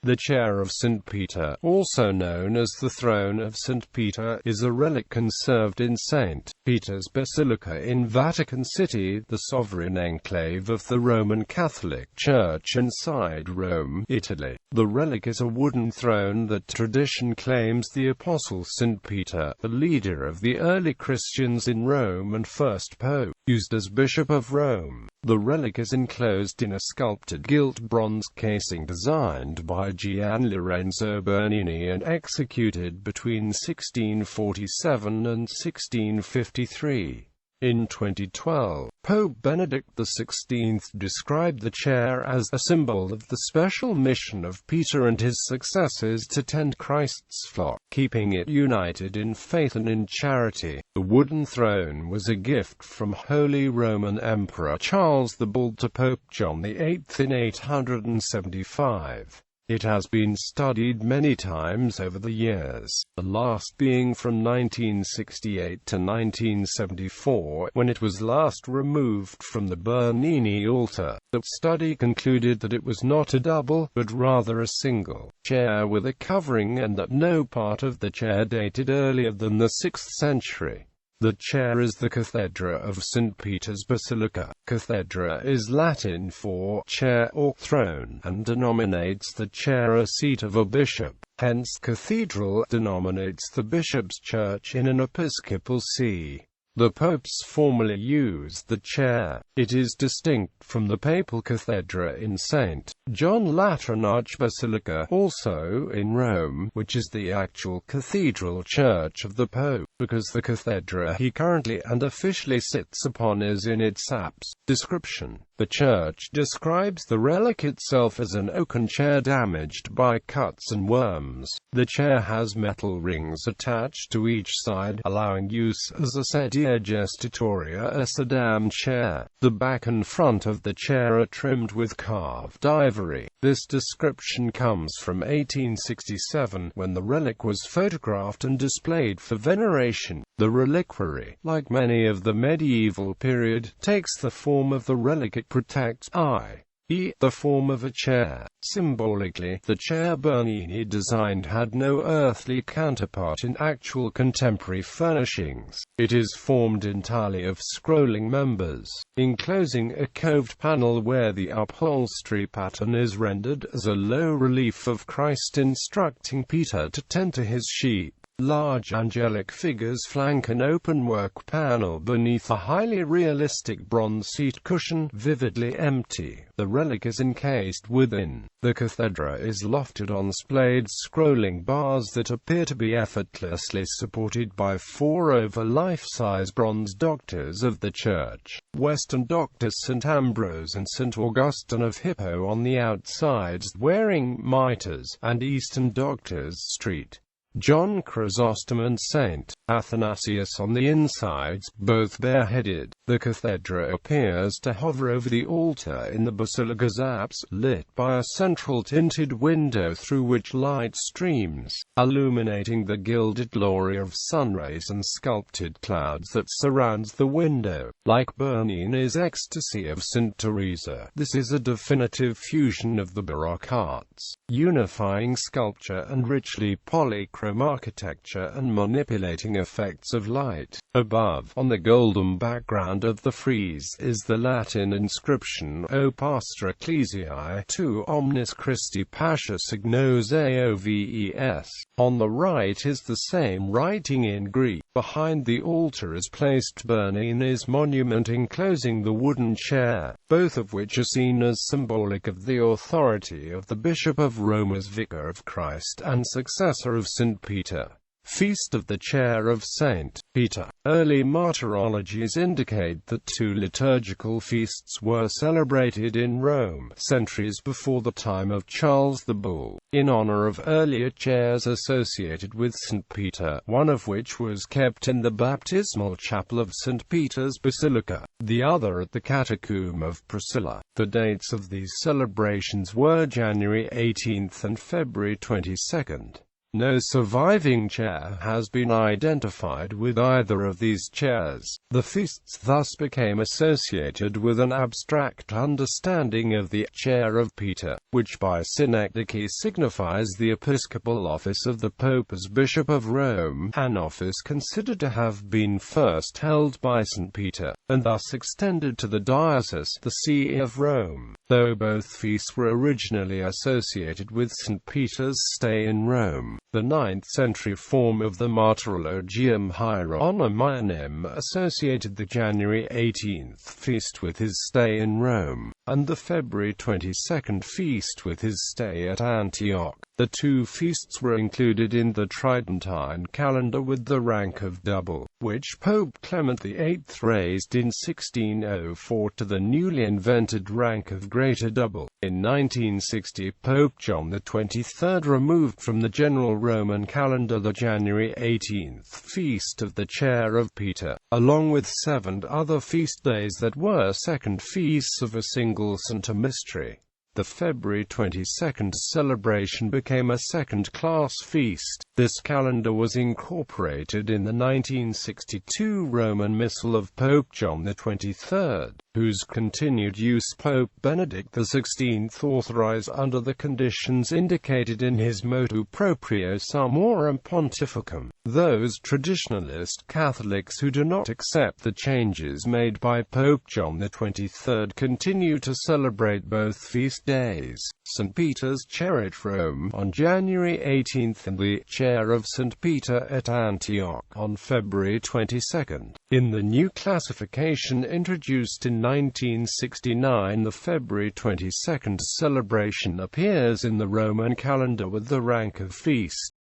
The chair of St. Peter, also known as the throne of St. Peter, is a relic conserved in St. Peter's Basilica in Vatican City, the sovereign enclave of the Roman Catholic Church inside Rome, Italy. The relic is a wooden throne that tradition claims the Apostle St. Peter, the leader of the early Christians in Rome and first pope, used as Bishop of Rome. The relic is enclosed in a sculpted gilt bronze casing designed by Gian Lorenzo Bernini and executed between 1647 and 1653. In 2012, Pope Benedict XVI described the chair as a symbol of the special mission of Peter and his successors to tend Christ's flock, keeping it united in faith and in charity. The wooden throne was a gift from Holy Roman Emperor Charles the Bald to Pope John VIII in 875. It has been studied many times over the years, the last being from 1968 to 1974, when it was last removed from the Bernini altar. The study concluded that it was not a double, but rather a single chair with a covering, and that no part of the chair dated earlier than the 6th century. The chair is the cathedra of St. Peter's Basilica. Cathedra is Latin for chair or throne, and denominates the chair a seat of a bishop. Hence, cathedral denominates the bishop's church in an episcopal see. The popes formerly used the chair. It is distinct from the papal cathedra in St. John Lateran Archbasilica, also in Rome, which is the actual cathedral church of the pope, because the cathedra he currently and officially sits upon is in its apse. Description: the church describes the relic itself as an oaken chair damaged by cuts and worms. The chair has metal rings attached to each side, allowing use as a sedia gestatoria, a sedan chair. The back and front of the chair are trimmed with carved ivory. This description comes from 1867, when the relic was photographed and displayed for veneration. The reliquary, like many of the medieval period, takes the form of the relic it protects, i.e., the form of a chair. Symbolically, the chair Bernini designed had no earthly counterpart in actual contemporary furnishings. It is formed entirely of scrolling members, enclosing a coved panel where the upholstery pattern is rendered as a low relief of Christ instructing Peter to tend to his sheep. Large angelic figures flank an open-work panel beneath a highly realistic bronze seat cushion, vividly empty. The relic is encased within. The cathedra is lofted on splayed scrolling bars that appear to be effortlessly supported by 4 over life-size bronze doctors of the Church. Western doctors St. Ambrose and St. Augustine of Hippo on the outsides, wearing mitres, and Eastern doctors St. John Chrysostom and St. Athanasius on the insides, both bareheaded. The cathedra appears to hover over the altar in the basilica's apse, lit by a central tinted window through which light streams, illuminating the gilded glory of sunrays and sculpted clouds that surrounds the window. Like Bernini's Ecstasy of St. Teresa, this is a definitive fusion of the Baroque arts, unifying sculpture and richly polychrome architecture and manipulating effects of light. Above, on the golden background of the frieze, is the Latin inscription, O Pastor Ecclesiae tu omnis Christi Pascha signos Aoves. On the right is the same writing in Greek. Behind the altar is placed Bernini's monument enclosing the wooden chair, both of which are seen as symbolic of the authority of the Bishop of Rome as Vicar of Christ and successor of St. Peter. Feast of the Chair of St. Peter. Early martyrologies indicate that 2 liturgical feasts were celebrated in Rome, centuries before the time of Charles the Bull, in honor of earlier chairs associated with St. Peter, one of which was kept in the baptismal chapel of St. Peter's Basilica, the other at the Catacomb of Priscilla. The dates of these celebrations were January 18th and February 22nd. No surviving chair has been identified with either of these chairs. The feasts thus became associated with an abstract understanding of the chair of Peter, which by synecdoche signifies the episcopal office of the Pope as Bishop of Rome, an office considered to have been first held by St. Peter, and thus extended to the diocese, the See of Rome, though both feasts were originally associated with St. Peter's stay in Rome. The 9th-century form of the Martyrologium Hieronymianum associated the January 18th feast with his stay in Rome, and the February 22nd feast with his stay at Antioch. The two feasts were included in the Tridentine calendar with the rank of double, which Pope Clement VIII raised in 1604 to the newly invented rank of greater double. In 1960, Pope John XXIII removed from the general Roman calendar the January 18th feast of the Chair of Peter, along with 7 other feast days that were second feasts of a single saint or mystery. The February 22nd celebration became a second-class feast. This calendar was incorporated in the 1962 Roman Missal of Pope John XXIII, whose continued use Pope Benedict XVI authorized under the conditions indicated in his motu proprio Summorum Pontificum. Those traditionalist Catholics who do not accept the changes made by Pope John XXIII continue to celebrate both feast days, St. Peter's Chair at Rome on January 18th and the Chair of St. Peter at Antioch on February 22nd. In the new classification introduced in 1969, the February 22nd celebration appears in the Roman calendar with the rank of feast.